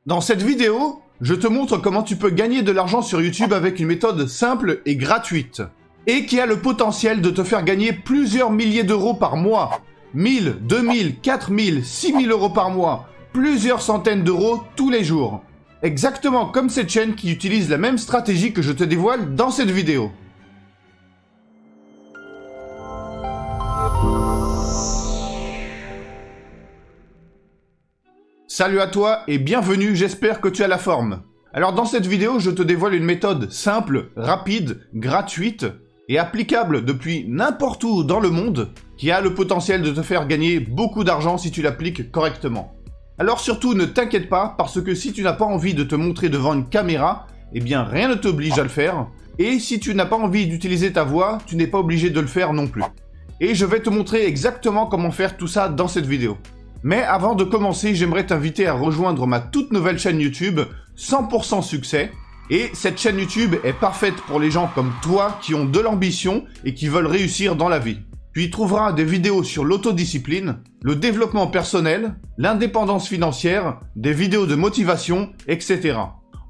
Dans cette vidéo, je te montre comment tu peux gagner de l'argent sur YouTube avec une méthode simple et gratuite. Et qui a le potentiel de te faire gagner plusieurs milliers d'euros par mois. 1000, 2000, 4000, 6000 euros par mois. Plusieurs centaines d'euros tous les jours. Exactement comme cette chaîne qui utilise la même stratégie que je te dévoile dans cette vidéo. Salut à toi et bienvenue, j'espère que tu as la forme. Alors dans cette vidéo, je te dévoile une méthode simple, rapide, gratuite et applicable depuis n'importe où dans le monde qui a le potentiel de te faire gagner beaucoup d'argent si tu l'appliques correctement. Alors surtout ne t'inquiète pas parce que si tu n'as pas envie de te montrer devant une caméra, eh bien rien ne t'oblige à le faire. Et si tu n'as pas envie d'utiliser ta voix, tu n'es pas obligé de le faire non plus. Et je vais te montrer exactement comment faire tout ça dans cette vidéo. Mais avant de commencer, j'aimerais t'inviter à rejoindre ma toute nouvelle chaîne YouTube 100% succès. Et cette chaîne YouTube est parfaite pour les gens comme toi qui ont de l'ambition et qui veulent réussir dans la vie. Tu y trouveras des vidéos sur l'autodiscipline, le développement personnel, l'indépendance financière, des vidéos de motivation, etc.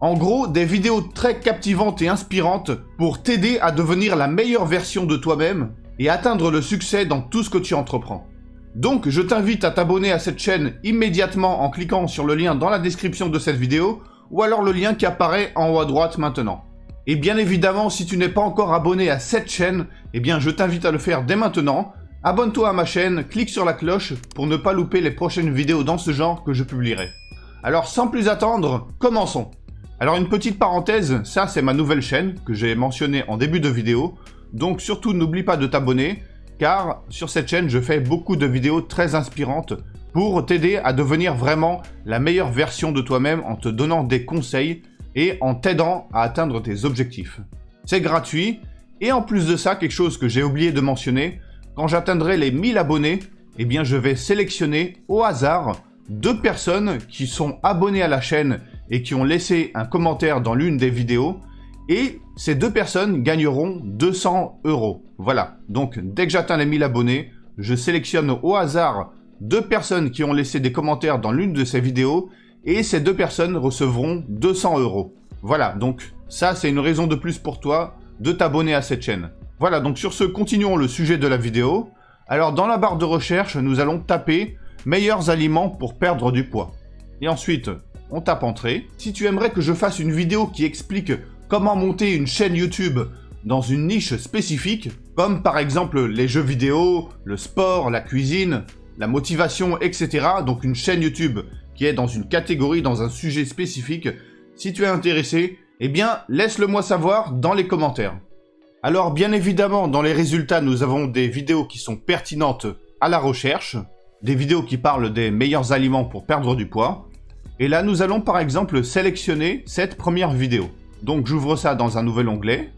En gros, des vidéos très captivantes et inspirantes pour t'aider à devenir la meilleure version de toi-même et atteindre le succès dans tout ce que tu entreprends. Donc, je t'invite à t'abonner à cette chaîne immédiatement en cliquant sur le lien dans la description de cette vidéo ou alors le lien qui apparaît en haut à droite maintenant. Et bien évidemment, si tu n'es pas encore abonné à cette chaîne, eh bien je t'invite à le faire dès maintenant. Abonne-toi à ma chaîne, clique sur la cloche pour ne pas louper les prochaines vidéos dans ce genre que je publierai. Alors sans plus attendre, commençons. Alors une petite parenthèse, ça c'est ma nouvelle chaîne que j'ai mentionnée en début de vidéo. Donc surtout n'oublie pas de t'abonner. Car sur cette chaîne, je fais beaucoup de vidéos très inspirantes pour t'aider à devenir vraiment la meilleure version de toi-même en te donnant des conseils et en t'aidant à atteindre tes objectifs. C'est gratuit et en plus de ça, quelque chose que j'ai oublié de mentionner, quand j'atteindrai les 1000 abonnés, eh bien je vais sélectionner au hasard 2 personnes qui sont abonnées à la chaîne et qui ont laissé un commentaire dans l'une des vidéos. Et ces 2 personnes gagneront 200 €. Voilà, donc dès que j'atteins les 1000 abonnés, je sélectionne au hasard 2 personnes qui ont laissé des commentaires dans l'une de ces vidéos et ces 2 personnes recevront 200 €. Voilà, donc ça c'est une raison de plus pour toi de t'abonner à cette chaîne. Voilà, donc sur ce, continuons le sujet de la vidéo. Alors dans la barre de recherche, nous allons taper « Meilleurs aliments pour perdre du poids ». Et ensuite, on tape « Entrée ». Si tu aimerais que je fasse une vidéo qui explique comment monter une chaîne YouTube dans une niche spécifique, comme par exemple les jeux vidéo, le sport, la cuisine, la motivation, etc. Donc une chaîne YouTube qui est dans une catégorie, dans un sujet spécifique. Si tu es intéressé, eh bien laisse-le moi savoir dans les commentaires. Alors bien évidemment, dans les résultats, nous avons des vidéos qui sont pertinentes à la recherche, des vidéos qui parlent des meilleurs aliments pour perdre du poids. Et là, nous allons par exemple sélectionner cette première vidéo. Donc j'ouvre ça dans un nouvel onglet.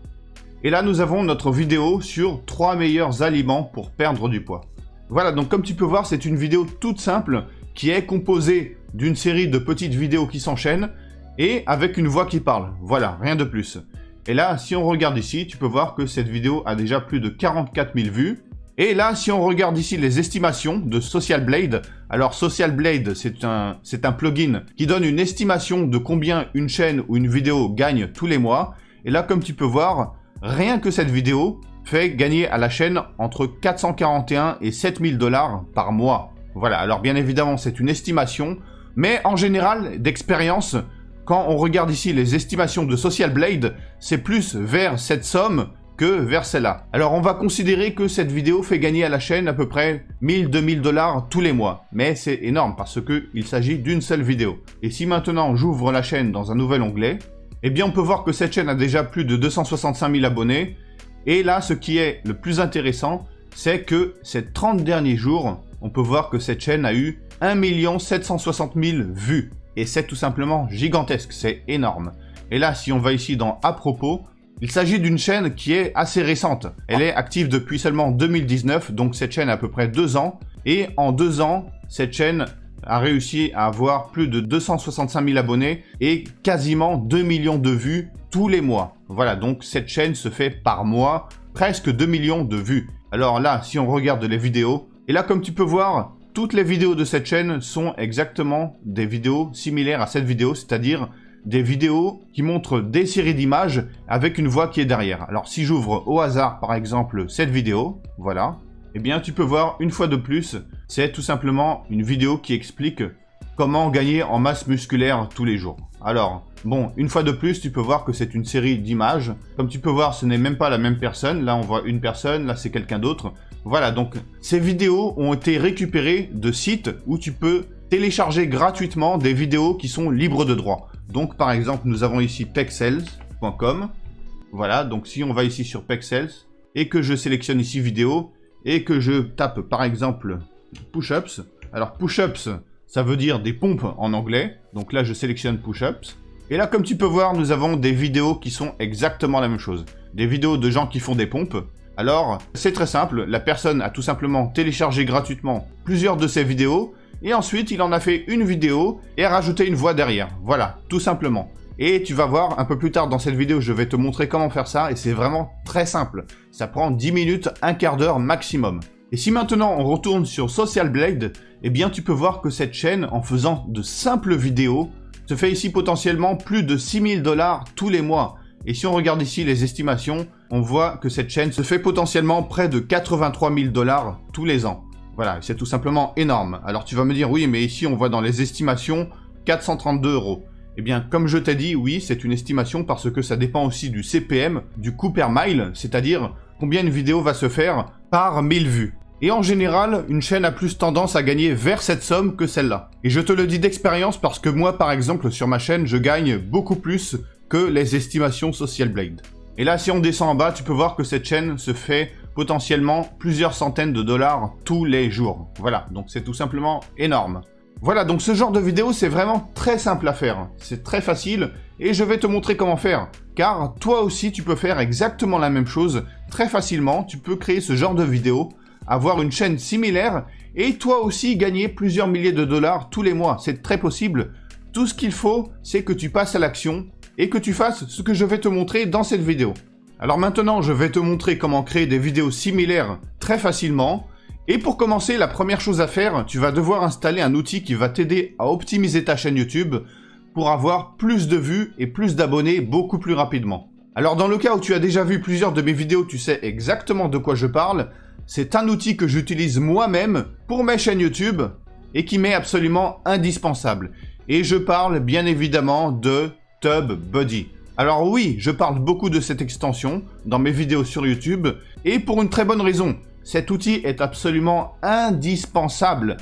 Et là nous avons notre vidéo sur 3 meilleurs aliments pour perdre du poids. Voilà, donc comme tu peux voir, c'est une vidéo toute simple qui est composée d'une série de petites vidéos qui s'enchaînent et avec une voix qui parle. Voilà, rien de plus. Et là, si on regarde ici, tu peux voir que cette vidéo a déjà plus de 44 000 vues. Et là, si on regarde ici les estimations de Social Blade, alors Social Blade, c'est un plugin qui donne une estimation de combien une chaîne ou une vidéo gagne tous les mois. Et là, comme tu peux voir, rien que cette vidéo fait gagner à la chaîne entre 441 et 7000 $ par mois. Voilà, alors bien évidemment, c'est une estimation, mais en général, d'expérience, quand on regarde ici les estimations de Social Blade, c'est plus vers cette somme que vers celle-là. Alors on va considérer que cette vidéo fait gagner à la chaîne à peu près 1000-2000 $ tous les mois. Mais c'est énorme parce qu'il s'agit d'une seule vidéo. Et si maintenant j'ouvre la chaîne dans un nouvel onglet, eh bien on peut voir que cette chaîne a déjà plus de 265 000 abonnés. Et là, ce qui est le plus intéressant, c'est que ces 30 derniers jours, on peut voir que cette chaîne a eu 1 760 000 vues. Et c'est tout simplement gigantesque, c'est énorme. Et là, si on va ici dans « À propos », il s'agit d'une chaîne qui est assez récente. Elle est active depuis seulement 2019, donc cette chaîne a à peu près 2 ans. Et en 2 ans, cette chaîne a réussi à avoir plus de 265 000 abonnés et quasiment 2 millions de vues tous les mois. Voilà, donc cette chaîne se fait par mois presque 2 millions de vues. Alors là, si on regarde les vidéos, et là comme tu peux voir, toutes les vidéos de cette chaîne sont exactement des vidéos similaires à cette vidéo, c'est-à-dire des vidéos qui montrent des séries d'images avec une voix qui est derrière. Alors si j'ouvre au hasard par exemple cette vidéo, voilà, eh bien tu peux voir une fois de plus, c'est tout simplement une vidéo qui explique comment gagner en masse musculaire tous les jours. Alors, bon, une fois de plus, tu peux voir que c'est une série d'images. Comme tu peux voir, ce n'est même pas la même personne. Là, on voit une personne, là, c'est quelqu'un d'autre. Voilà, donc ces vidéos ont été récupérées de sites où tu peux télécharger gratuitement des vidéos qui sont libres de droit. Donc, par exemple, nous avons ici pexels.com. Voilà, donc si on va ici sur Pexels et que je sélectionne ici vidéo et que je tape, par exemple, push-ups. Alors, push-ups, ça veut dire des pompes en anglais. Donc là, je sélectionne push-ups. Et là, comme tu peux voir, nous avons des vidéos qui sont exactement la même chose. Des vidéos de gens qui font des pompes. Alors, c'est très simple. La personne a tout simplement téléchargé gratuitement plusieurs de ces vidéos. Et ensuite, il en a fait une vidéo et a rajouté une voix derrière. Voilà, tout simplement. Et tu vas voir, un peu plus tard dans cette vidéo, je vais te montrer comment faire ça. Et c'est vraiment très simple. Ça prend 10 minutes, un quart d'heure maximum. Et si maintenant on retourne sur Social Blade, eh bien tu peux voir que cette chaîne, en faisant de simples vidéos, te fait ici potentiellement plus de 6 000 $ tous les mois. Et si on regarde ici les estimations, on voit que cette chaîne se fait potentiellement près de 83 000 $ tous les ans. Voilà, c'est tout simplement énorme. Alors tu vas me dire, oui, mais ici on voit dans les estimations 432 €. Eh bien, comme je t'ai dit, oui, c'est une estimation parce que ça dépend aussi du CPM, du coût per mile, c'est-à-dire combien une vidéo va se faire par 1000 vues. Et en général, une chaîne a plus tendance à gagner vers cette somme que celle-là. Et je te le dis d'expérience parce que moi, par exemple, sur ma chaîne, je gagne beaucoup plus que les estimations Social Blade. Et là, si on descend en bas, tu peux voir que cette chaîne se fait potentiellement plusieurs centaines de dollars tous les jours. Voilà, donc c'est tout simplement énorme. Voilà, donc ce genre de vidéo, c'est vraiment très simple à faire. C'est très facile et je vais te montrer comment faire. Car toi aussi, tu peux faire exactement la même chose très facilement. Tu peux créer ce genre de vidéo, avoir une chaîne similaire et toi aussi gagner plusieurs milliers de dollars tous les mois. C'est très possible. Tout ce qu'il faut, c'est que tu passes à l'action et que tu fasses ce que je vais te montrer dans cette vidéo. Alors maintenant, je vais te montrer comment créer des vidéos similaires très facilement. Et pour commencer, la première chose à faire, tu vas devoir installer un outil qui va t'aider à optimiser ta chaîne YouTube pour avoir plus de vues et plus d'abonnés beaucoup plus rapidement. Alors dans le cas où tu as déjà vu plusieurs de mes vidéos, tu sais exactement de quoi je parle. C'est un outil que j'utilise moi-même pour mes chaînes YouTube et qui m'est absolument indispensable. Et je parle bien évidemment de TubeBuddy. Alors oui, je parle beaucoup de cette extension dans mes vidéos sur YouTube et pour une très bonne raison. Cet outil est absolument indispensable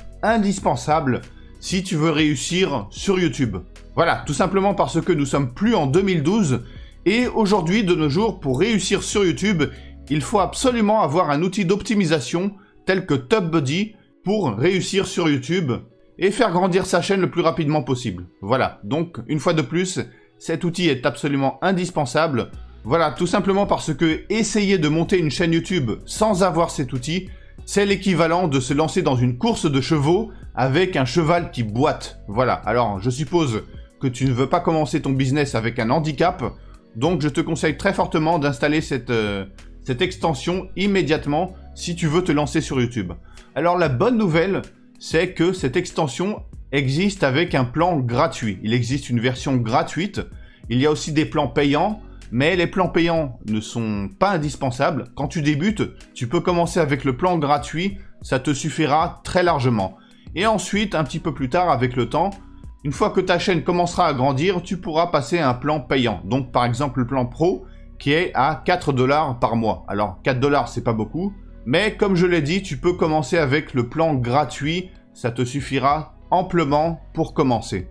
si tu veux réussir sur YouTube. Voilà, tout simplement parce que nous sommes plus en 2012 et aujourd'hui de nos jours, pour réussir sur YouTube, il faut absolument avoir un outil d'optimisation tel que TubeBuddy pour réussir sur YouTube et faire grandir sa chaîne le plus rapidement possible. Voilà, donc une fois de plus, cet outil est absolument indispensable. Voilà, tout simplement parce que essayer de monter une chaîne YouTube sans avoir cet outil, c'est l'équivalent de se lancer dans une course de chevaux avec un cheval qui boite. Voilà, alors je suppose que tu ne veux pas commencer ton business avec un handicap, donc je te conseille très fortement d'installer cette extension immédiatement si tu veux te lancer sur YouTube. Alors la bonne nouvelle, c'est que cette extension existe avec un plan gratuit. Il existe une version gratuite, il y a aussi des plans payants, mais les plans payants ne sont pas indispensables. Quand tu débutes, tu peux commencer avec le plan gratuit, ça te suffira très largement. Et ensuite, un petit peu plus tard, avec le temps, une fois que ta chaîne commencera à grandir, tu pourras passer à un plan payant. Donc par exemple le plan pro, qui est à 4 $ par mois. Alors 4 $, c'est pas beaucoup, mais comme je l'ai dit, tu peux commencer avec le plan gratuit, ça te suffira amplement pour commencer.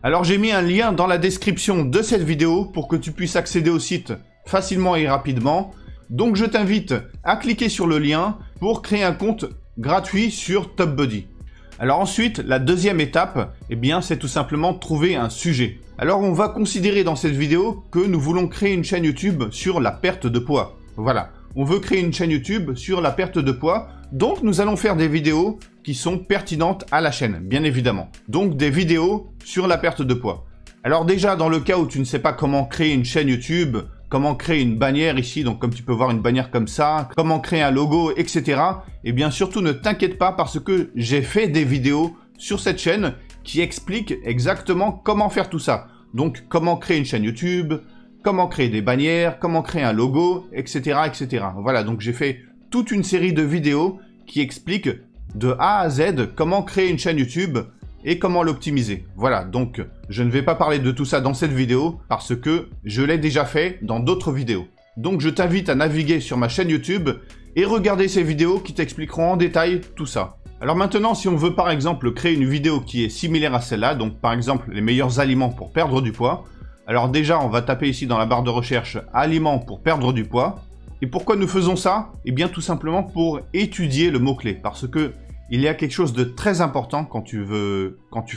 Alors j'ai mis un lien dans la description de cette vidéo pour que tu puisses accéder au site facilement et rapidement. Donc je t'invite à cliquer sur le lien pour créer un compte gratuit sur TubeBuddy. Alors ensuite, la deuxième étape, eh bien, c'est tout simplement trouver un sujet. Alors on va considérer dans cette vidéo que nous voulons créer une chaîne YouTube sur la perte de poids. Voilà, on veut créer une chaîne YouTube sur la perte de poids, donc nous allons faire des vidéos qui sont pertinentes à la chaîne, bien évidemment. Donc des vidéos sur la perte de poids. Alors déjà, dans le cas où tu ne sais pas comment créer une chaîne YouTube, comment créer une bannière ici, donc comme tu peux voir une bannière comme ça, comment créer un logo, etc. Et bien surtout ne t'inquiète pas parce que j'ai fait des vidéos sur cette chaîne qui expliquent exactement comment faire tout ça. Donc comment créer une chaîne YouTube, comment créer des bannières, comment créer un logo, etc. etc. Voilà, donc j'ai fait toute une série de vidéos qui expliquent de A à Z comment créer une chaîne YouTube et comment l'optimiser. Voilà, donc je ne vais pas parler de tout ça dans cette vidéo parce que je l'ai déjà fait dans d'autres vidéos. Donc je t'invite à naviguer sur ma chaîne YouTube et regarder ces vidéos qui t'expliqueront en détail tout ça. Alors maintenant, si on veut par exemple créer une vidéo qui est similaire à celle-là, donc par exemple les meilleurs aliments pour perdre du poids, alors déjà on va taper ici dans la barre de recherche aliments pour perdre du poids. Et pourquoi nous faisons ça? Eh bien tout simplement pour étudier le mot-clé, parce que il y a quelque chose de très important quand tu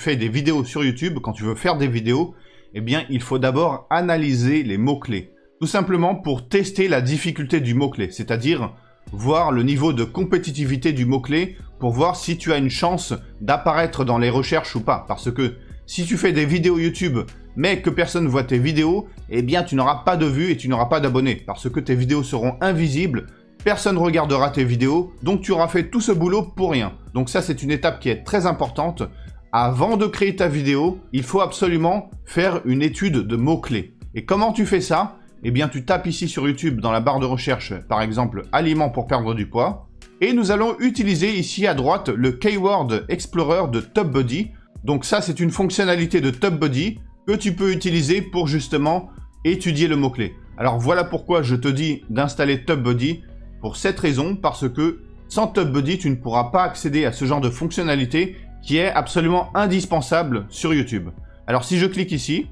fais des vidéos sur YouTube, quand tu veux faire des vidéos, eh bien il faut d'abord analyser les mots-clés. Tout simplement pour tester la difficulté du mot-clé, c'est-à-dire voir le niveau de compétitivité du mot-clé pour voir si tu as une chance d'apparaître dans les recherches ou pas. Parce que si tu fais des vidéos YouTube mais que personne ne voit tes vidéos, eh bien tu n'auras pas de vues et tu n'auras pas d'abonnés. Parce que tes vidéos seront invisibles, personne ne regardera tes vidéos, donc tu auras fait tout ce boulot pour rien. Donc ça c'est une étape qui est très importante. Avant de créer ta vidéo, il faut absolument faire une étude de mots-clés. Et comment tu fais ça? Eh bien, tu tapes ici sur YouTube dans la barre de recherche, par exemple, aliments pour perdre du poids. Et nous allons utiliser ici à droite le Keyword Explorer de TubeBuddy. Donc ça, c'est une fonctionnalité de TubeBuddy que tu peux utiliser pour justement étudier le mot-clé. Alors voilà pourquoi je te dis d'installer TubeBuddy. Pour cette raison, parce que sans TubeBuddy, tu ne pourras pas accéder à ce genre de fonctionnalité qui est absolument indispensable sur YouTube. Alors si je clique ici,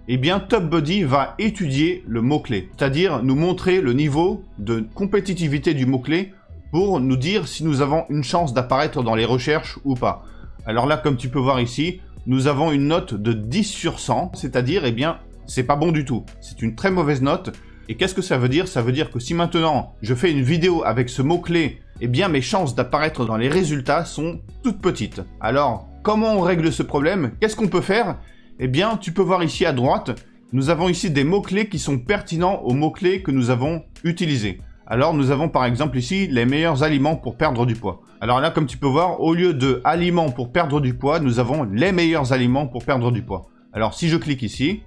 eh bien TubeBuddy va étudier le mot-clé, c'est-à-dire nous montrer le niveau de compétitivité du mot-clé pour nous dire si nous avons une chance d'apparaître dans les recherches ou pas. Alors là, comme tu peux voir ici, nous avons une note de 10 sur 100, c'est-à-dire, eh bien, c'est pas bon du tout. C'est une très mauvaise note. Et qu'est-ce que ça veut dire? Ça veut dire que si maintenant je fais une vidéo avec ce mot-clé, eh bien mes chances d'apparaître dans les résultats sont toutes petites. Alors, comment on règle ce problème? Qu'est-ce qu'on peut faire? Eh bien, tu peux voir ici à droite, nous avons ici des mots-clés qui sont pertinents aux mots-clés que nous avons utilisés. Alors, nous avons par exemple ici les meilleurs aliments pour perdre du poids. Alors là, comme tu peux voir, au lieu de aliments pour perdre du poids, nous avons les meilleurs aliments pour perdre du poids. Alors, si je clique ici,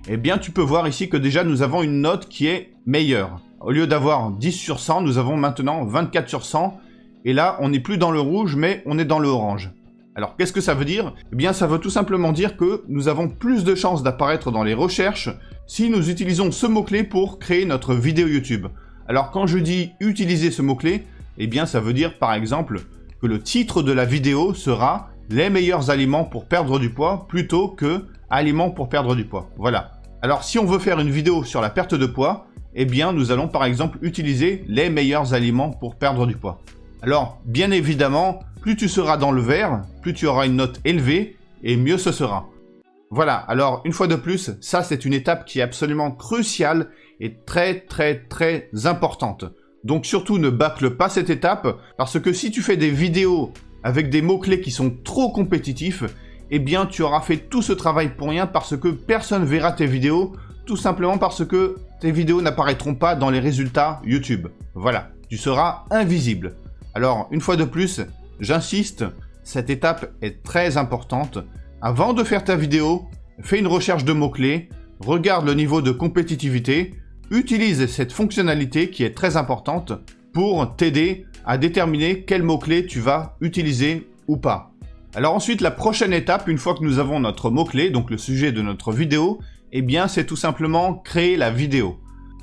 eh bien, tu peux voir ici que déjà, nous avons une note qui est meilleure. Au lieu d'avoir 10 sur 100, nous avons maintenant 24 sur 100. Et là, on n'est plus dans le rouge, mais on est dans le orange. Alors, qu'est-ce que ça veut dire? Eh bien, ça veut tout simplement dire que nous avons plus de chances d'apparaître dans les recherches si nous utilisons ce mot-clé pour créer notre vidéo YouTube. Alors, quand je dis utiliser ce mot-clé, eh bien, ça veut dire, par exemple, que le titre de la vidéo sera « Les meilleurs aliments pour perdre du poids » plutôt que « Aliments pour perdre du poids ». Voilà. Alors, si on veut faire une vidéo sur la perte de poids, eh bien, nous allons, par exemple, utiliser « Les meilleurs aliments pour perdre du poids ». Alors, bien évidemment, plus tu seras dans le vert, plus tu auras une note élevée, et mieux ce sera. Voilà, alors une fois de plus, ça c'est une étape qui est absolument cruciale et très importante. Donc surtout ne bâcle pas cette étape, parce que si tu fais des vidéos avec des mots-clés qui sont trop compétitifs, eh bien tu auras fait tout ce travail pour rien parce que personne verra tes vidéos, tout simplement parce que tes vidéos n'apparaîtront pas dans les résultats YouTube. Voilà, tu seras invisible. Alors, une fois de plus, j'insiste, cette étape est très importante. Avant de faire ta vidéo, fais une recherche de mots-clés, regarde le niveau de compétitivité, utilise cette fonctionnalité qui est très importante pour t'aider à déterminer quel mot-clé tu vas utiliser ou pas. Alors ensuite, la prochaine étape, une fois que nous avons notre mot-clé, donc le sujet de notre vidéo, eh bien c'est tout simplement créer la vidéo.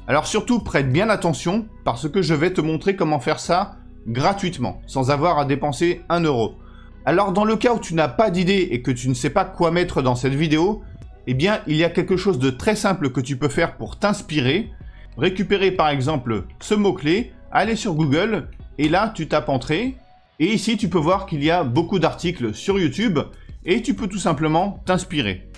Alors surtout, prête bien attention parce que je vais te montrer comment faire ça gratuitement, sans avoir à dépenser 1 €. Alors dans le cas où tu n'as pas d'idée et que tu ne sais pas quoi mettre dans cette vidéo, eh bien il y a quelque chose de très simple que tu peux faire pour t'inspirer. Récupérer par exemple ce mot-clé, aller sur Google et là tu tapes entrée. Et ici tu peux voir qu'il y a beaucoup d'articles sur YouTube et tu peux tout simplement t'inspirer.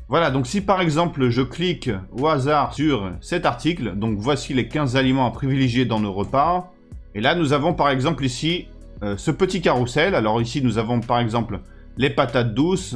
Voilà, donc si par exemple je clique au hasard sur cet article, donc voici les 15 aliments à privilégier dans nos repas. Et là, nous avons par exemple ici ce petit carrousel. Alors ici, nous avons par exemple les patates douces.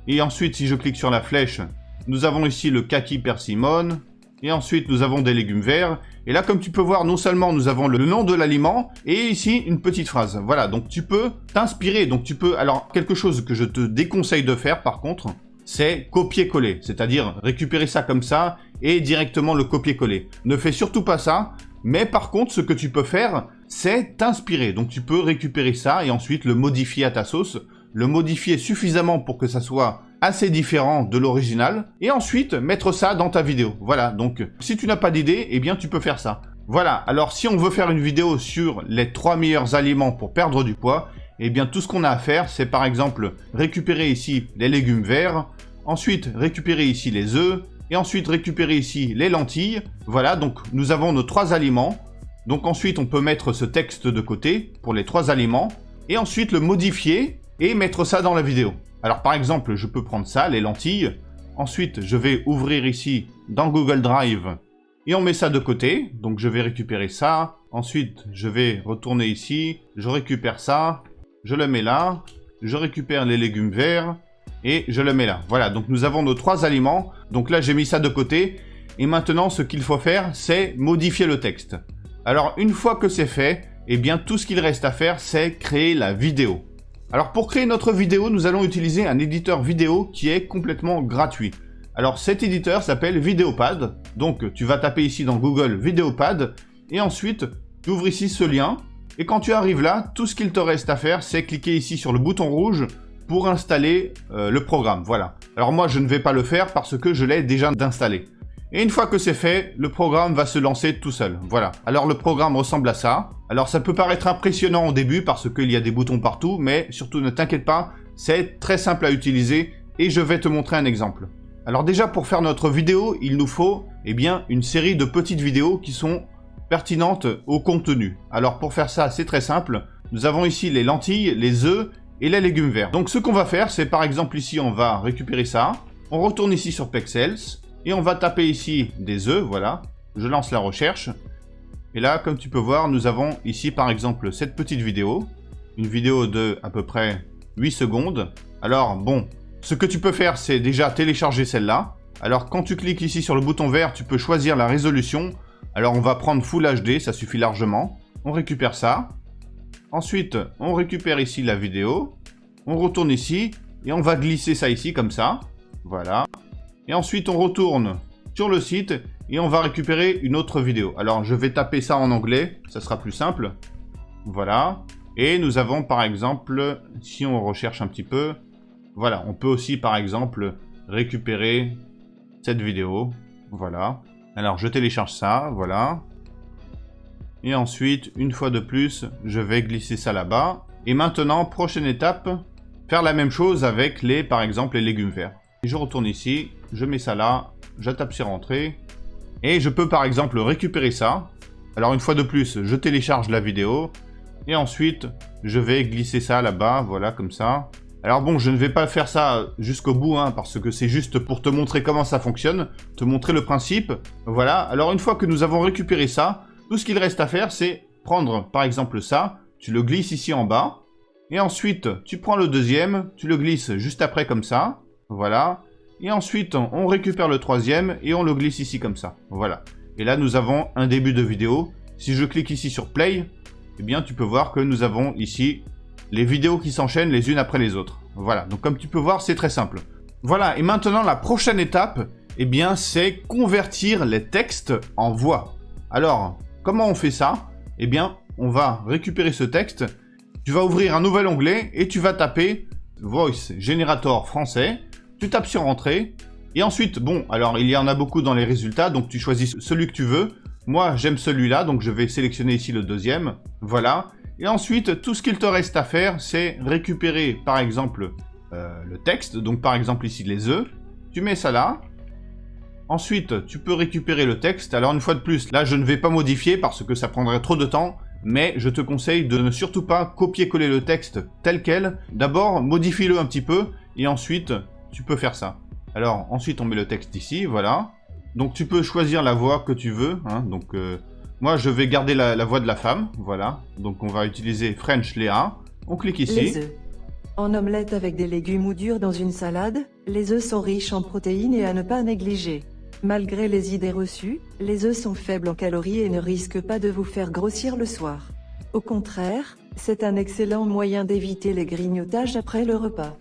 Et ensuite, si je clique sur la flèche, nous avons ici le kaki persimmon. Et ensuite, nous avons des légumes verts. Et là, comme tu peux voir, non seulement nous avons le nom de l'aliment, et ici, une petite phrase. Voilà, donc tu peux t'inspirer. Donc tu peux... Alors, quelque chose que je te déconseille de faire, par contre, c'est copier-coller. C'est-à-dire récupérer ça comme ça et directement le copier-coller. Ne fais surtout pas ça. Mais par contre, ce que tu peux faire, c'est t'inspirer. Donc tu peux récupérer ça et ensuite le modifier à ta sauce. Le modifier suffisamment pour que ça soit assez différent de l'original, et ensuite mettre ça dans ta vidéo. Voilà, donc si tu n'as pas d'idée, eh bien tu peux faire ça. Voilà, alors si on veut faire une vidéo sur les 3 meilleurs aliments pour perdre du poids, eh bien tout ce qu'on a à faire, c'est par exemple récupérer ici les légumes verts, ensuite récupérer ici les œufs, et ensuite récupérer ici les lentilles. Voilà, donc nous avons nos 3 aliments. Donc ensuite on peut mettre ce texte de côté pour les 3 aliments, et ensuite le modifier et mettre ça dans la vidéo. Alors par exemple, je peux prendre ça, les lentilles. Ensuite, je vais ouvrir ici dans Google Drive et on met ça de côté. Donc je vais récupérer ça. Ensuite, je vais retourner ici. Je récupère ça. Je le mets là. Je récupère les légumes verts et je le mets là. Voilà, donc nous avons nos 3 aliments. Donc là, j'ai mis ça de côté. Et maintenant, ce qu'il faut faire, c'est modifier le texte. Alors une fois que c'est fait, eh bien tout ce qu'il reste à faire, c'est créer la vidéo. Alors pour créer notre vidéo, nous allons utiliser un éditeur vidéo qui est complètement gratuit. Alors cet éditeur s'appelle Videopad. Donc tu vas taper ici dans Google Videopad et ensuite tu ouvres ici ce lien. Et quand tu arrives là, tout ce qu'il te reste à faire, c'est cliquer ici sur le bouton rouge pour installer le programme. Voilà. Alors moi je ne vais pas le faire parce que je l'ai déjà installé. Et une fois que c'est fait, le programme va se lancer tout seul. Voilà. Alors le programme ressemble à ça. Alors ça peut paraître impressionnant au début parce qu'il y a des boutons partout, mais surtout ne t'inquiète pas, c'est très simple à utiliser et je vais te montrer un exemple. Alors déjà pour faire notre vidéo, il nous faut une série de petites vidéos qui sont pertinentes au contenu. Alors pour faire ça, c'est très simple. Nous avons ici les lentilles, les œufs et les légumes verts. Donc ce qu'on va faire, c'est par exemple ici, on va récupérer ça. On retourne ici sur Pexels. Et on va taper ici des œufs, voilà. Je lance la recherche. Et là, comme tu peux voir, nous avons ici par exemple cette petite vidéo. Une vidéo de à peu près 8 secondes. Alors bon, ce que tu peux faire, c'est déjà télécharger celle-là. Alors quand tu cliques ici sur le bouton vert, tu peux choisir la résolution. Alors on va prendre Full HD, ça suffit largement. On récupère ça. Ensuite, on récupère ici la vidéo. On retourne ici et on va glisser ça ici comme ça. Voilà. Et ensuite, on retourne sur le site et on va récupérer une autre vidéo. Alors, je vais taper ça en anglais, ça sera plus simple. Voilà. Et nous avons par exemple, si on recherche un petit peu, voilà, on peut aussi par exemple récupérer cette vidéo. Voilà. Alors, je télécharge ça, voilà. Et ensuite, une fois de plus, je vais glisser ça là-bas. Et maintenant, prochaine étape, faire la même chose avec par exemple, les légumes verts. Je retourne ici, je mets ça là, je tape sur entrée, et je peux par exemple récupérer ça. Alors une fois de plus, je télécharge la vidéo, et ensuite, je vais glisser ça là-bas, voilà, comme ça. Alors bon, je ne vais pas faire ça jusqu'au bout, hein, parce que c'est juste pour te montrer comment ça fonctionne, te montrer le principe. Voilà, alors une fois que nous avons récupéré ça, tout ce qu'il reste à faire, c'est prendre par exemple ça, tu le glisses ici en bas, et ensuite, tu prends le deuxième, tu le glisses juste après comme ça. Voilà. Et ensuite, on récupère le troisième et on le glisse ici comme ça. Voilà. Et là, nous avons un début de vidéo. Si je clique ici sur Play, eh bien, tu peux voir que nous avons ici les vidéos qui s'enchaînent les unes après les autres. Voilà. Donc, comme tu peux voir, c'est très simple. Voilà. Et maintenant, la prochaine étape, eh bien, c'est convertir les textes en voix. Alors, comment on fait ça? Eh bien, on va récupérer ce texte. Tu vas ouvrir un nouvel onglet et tu vas taper Voice Generator français. Tu tapes sur Entrée, et ensuite, bon, alors il y en a beaucoup dans les résultats, donc tu choisis celui que tu veux. Moi, j'aime celui-là, donc je vais sélectionner ici le deuxième, voilà. Et ensuite, tout ce qu'il te reste à faire, c'est récupérer, par exemple, le texte, donc par exemple ici les œufs. Tu mets ça là. Ensuite, tu peux récupérer le texte. Alors une fois de plus, là, je ne vais pas modifier parce que ça prendrait trop de temps. Mais je te conseille de ne surtout pas copier-coller le texte tel quel. D'abord, modifie-le un petit peu, et ensuite, tu peux faire ça. Alors, ensuite, on met le texte ici, voilà. Donc, tu peux choisir la voix que tu veux. Hein. Donc, moi, je vais garder la voix de la femme, voilà. Donc, on va utiliser French Léa. On clique ici. Les œufs. En omelette avec des légumes ou durs dans une salade, les œufs sont riches en protéines et à ne pas négliger. Malgré les idées reçues, les œufs sont faibles en calories et ne risquent pas de vous faire grossir le soir. Au contraire, c'est un excellent moyen d'éviter les grignotages après le repas.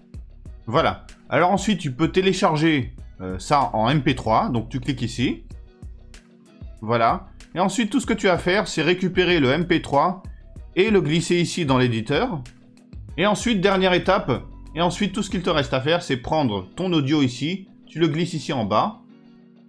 Voilà. Alors ensuite, tu peux télécharger ça en MP3. Donc tu cliques ici. Voilà. Et ensuite, tout ce que tu as à faire, c'est récupérer le MP3 et le glisser ici dans l'éditeur. Et ensuite, dernière étape, et ensuite tout ce qu'il te reste à faire, c'est prendre ton audio ici, tu le glisses ici en bas,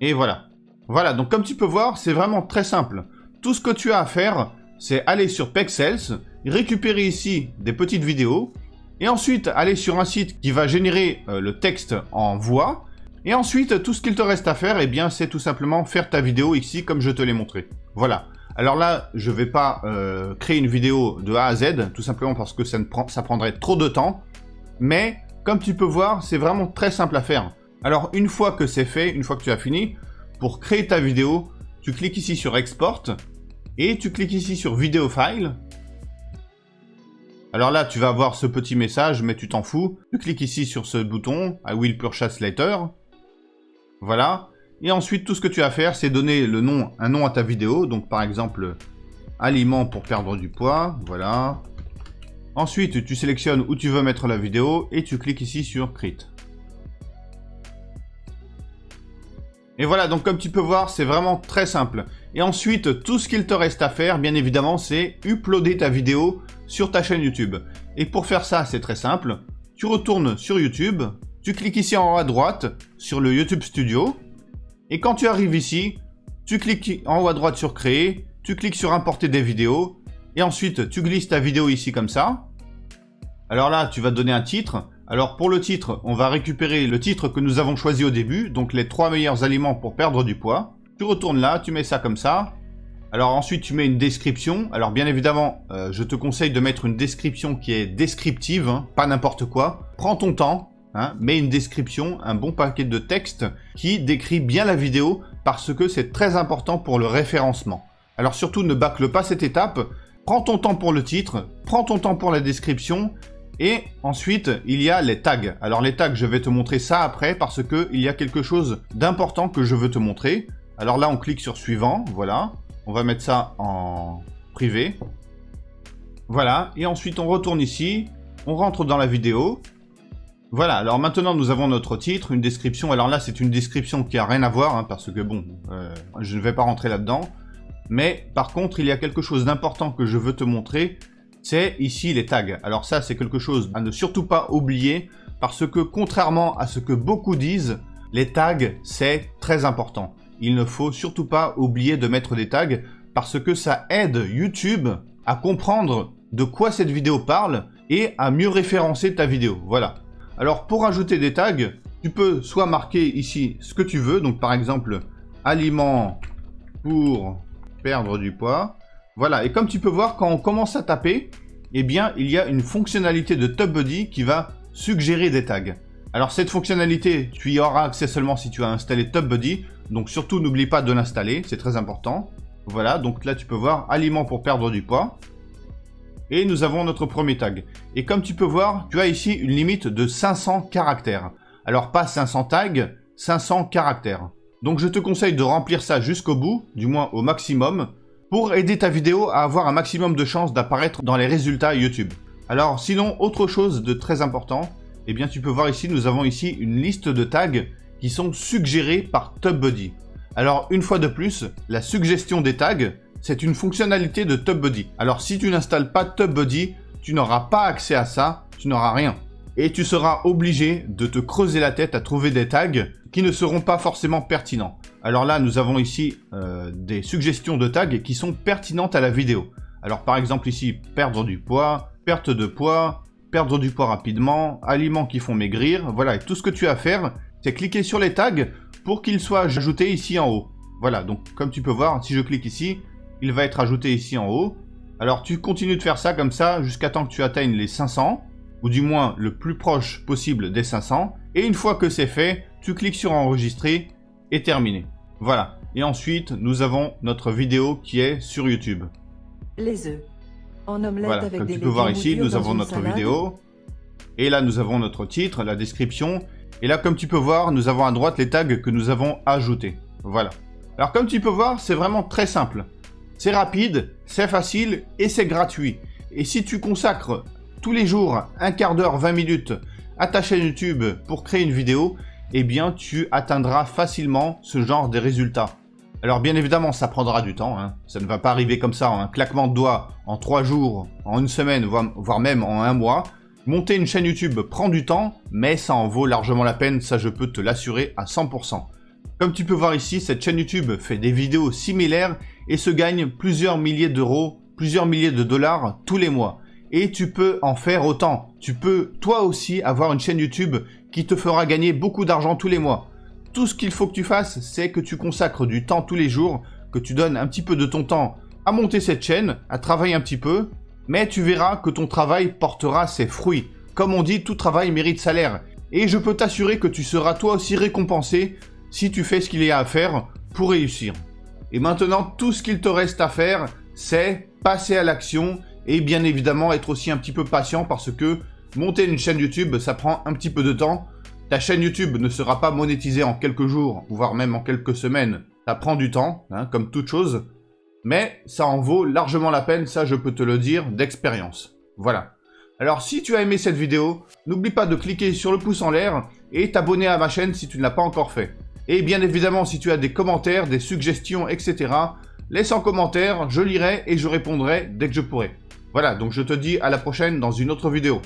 et voilà. Voilà, donc comme tu peux voir, c'est vraiment très simple. Tout ce que tu as à faire, c'est aller sur Pexels, récupérer ici des petites vidéos, et ensuite aller sur un site qui va générer le texte en voix, et ensuite tout ce qu'il te reste à faire, eh bien, c'est tout simplement faire ta vidéo ici comme je te l'ai montré. Voilà. Alors là, je ne vais pas créer une vidéo de A à Z, tout simplement parce que ça prendrait trop de temps. Mais, comme tu peux voir, c'est vraiment très simple à faire. Alors, une fois que c'est fait, une fois que tu as fini, pour créer ta vidéo, tu cliques ici sur Export, et tu cliques ici sur Video File. Alors là, tu vas avoir ce petit message, mais tu t'en fous. Tu cliques ici sur ce bouton, I will purchase later. Voilà. Et ensuite, tout ce que tu as à faire, c'est donner un nom à ta vidéo. Donc, par exemple, aliments pour perdre du poids. Voilà. Ensuite, tu sélectionnes où tu veux mettre la vidéo et tu cliques ici sur Create. Et voilà, donc comme tu peux voir, c'est vraiment très simple. Et ensuite, tout ce qu'il te reste à faire, bien évidemment, c'est uploader ta vidéo sur ta chaîne YouTube. Et pour faire ça, c'est très simple. Tu retournes sur YouTube, tu cliques ici en haut à droite sur le YouTube Studio. Et quand tu arrives ici, tu cliques en haut à droite sur Créer, tu cliques sur Importer des vidéos, et ensuite tu glisses ta vidéo ici comme ça. Alors là, tu vas donner un titre. Alors pour le titre, on va récupérer le titre que nous avons choisi au début, donc les 3 meilleurs aliments pour perdre du poids. Tu retournes là, tu mets ça comme ça. Alors ensuite, tu mets une description. Alors bien évidemment, je te conseille de mettre une description qui est descriptive, hein, pas n'importe quoi. Prends ton temps. Mets une description, un bon paquet de texte qui décrit bien la vidéo parce que c'est très important pour le référencement. Alors surtout ne bâcle pas cette étape, prends ton temps pour le titre, prends ton temps pour la description et ensuite il y a les tags. Alors les tags, je vais te montrer ça après parce que il y a quelque chose d'important que je veux te montrer. Alors là on clique sur suivant, voilà, on va mettre ça en privé. Voilà, et ensuite on retourne ici, on rentre dans la vidéo. Voilà, alors maintenant nous avons notre titre, une description. Alors là c'est une description qui a rien à voir, hein, parce que bon, je ne vais pas rentrer là-dedans. Mais par contre il y a quelque chose d'important que je veux te montrer, c'est ici les tags. Alors ça c'est quelque chose à ne surtout pas oublier, parce que contrairement à ce que beaucoup disent, les tags c'est très important. Il ne faut surtout pas oublier de mettre des tags, parce que ça aide YouTube à comprendre de quoi cette vidéo parle, et à mieux référencer ta vidéo, voilà. Alors pour ajouter des tags, tu peux soit marquer ici ce que tu veux, donc par exemple aliments pour perdre du poids. Voilà, et comme tu peux voir, quand on commence à taper, eh bien il y a une fonctionnalité de TubeBuddy qui va suggérer des tags. Alors cette fonctionnalité, tu y auras accès seulement si tu as installé TubeBuddy, donc surtout n'oublie pas de l'installer, c'est très important. Voilà, donc là tu peux voir aliments pour perdre du poids. Et nous avons notre premier tag. Et comme tu peux voir, tu as ici une limite de 500 caractères. Alors pas 500 tags, 500 caractères. Donc je te conseille de remplir ça jusqu'au bout, du moins au maximum, pour aider ta vidéo à avoir un maximum de chances d'apparaître dans les résultats YouTube. Alors sinon, autre chose de très important, eh bien tu peux voir ici, nous avons ici une liste de tags qui sont suggérés par TubeBuddy. Alors une fois de plus, la suggestion des tags, c'est une fonctionnalité de TubeBuddy. Alors si tu n'installes pas TubeBuddy, tu n'auras pas accès à ça, tu n'auras rien. Et tu seras obligé de te creuser la tête à trouver des tags qui ne seront pas forcément pertinents. Alors là, nous avons ici des suggestions de tags qui sont pertinentes à la vidéo. Alors par exemple ici, perdre du poids, perte de poids, perdre du poids rapidement, aliments qui font maigrir. Voilà, et tout ce que tu as à faire, c'est cliquer sur les tags pour qu'ils soient ajoutés ici en haut. Voilà, donc comme tu peux voir, si je clique ici, il va être ajouté ici en haut. Alors tu continues de faire ça comme ça jusqu'à temps que tu atteignes les 500, ou du moins le plus proche possible des 500. Et une fois que c'est fait, tu cliques sur enregistrer et terminer. Voilà. Et ensuite, nous avons notre vidéo qui est sur YouTube. Les œufs. En omelette voilà, avec comme des tu peux voir légumes ici, ou nous dans avons une notre salade. vidéo. Et là, nous avons notre titre, la description. Et là, comme tu peux voir, nous avons à droite les tags que nous avons ajoutés. Voilà. Alors comme tu peux voir, c'est vraiment très simple. C'est rapide, c'est facile et c'est gratuit. Et si tu consacres tous les jours un quart d'heure, 20 minutes à ta chaîne YouTube pour créer une vidéo, eh bien tu atteindras facilement ce genre de résultats. Alors bien évidemment, ça prendra du temps, hein. Ça ne va pas arriver comme ça en un claquement de doigts, en 3 jours, en une semaine, voire même en un mois. Monter une chaîne YouTube prend du temps, mais ça en vaut largement la peine, ça je peux te l'assurer à 100%. Comme tu peux voir ici, cette chaîne YouTube fait des vidéos similaires et se gagne plusieurs milliers d'euros, plusieurs milliers de dollars tous les mois. Et tu peux en faire autant. Tu peux toi aussi avoir une chaîne YouTube qui te fera gagner beaucoup d'argent tous les mois. Tout ce qu'il faut que tu fasses, c'est que tu consacres du temps tous les jours, que tu donnes un petit peu de ton temps à monter cette chaîne, à travailler un petit peu, mais tu verras que ton travail portera ses fruits. Comme on dit, tout travail mérite salaire. Et je peux t'assurer que tu seras toi aussi récompensé si tu fais ce qu'il y a à faire pour réussir. Et maintenant, tout ce qu'il te reste à faire, c'est passer à l'action et bien évidemment être aussi un petit peu patient parce que monter une chaîne YouTube, ça prend un petit peu de temps. Ta chaîne YouTube ne sera pas monétisée en quelques jours, voire même en quelques semaines. Ça prend du temps, hein, comme toute chose. Mais ça en vaut largement la peine, ça je peux te le dire d'expérience. Voilà. Alors si tu as aimé cette vidéo, n'oublie pas de cliquer sur le pouce en l'air et t'abonner à ma chaîne si tu ne l'as pas encore fait. Et bien évidemment, si tu as des commentaires, des suggestions, etc., laisse en commentaire, je lirai et je répondrai dès que je pourrai. Voilà, donc je te dis à la prochaine dans une autre vidéo.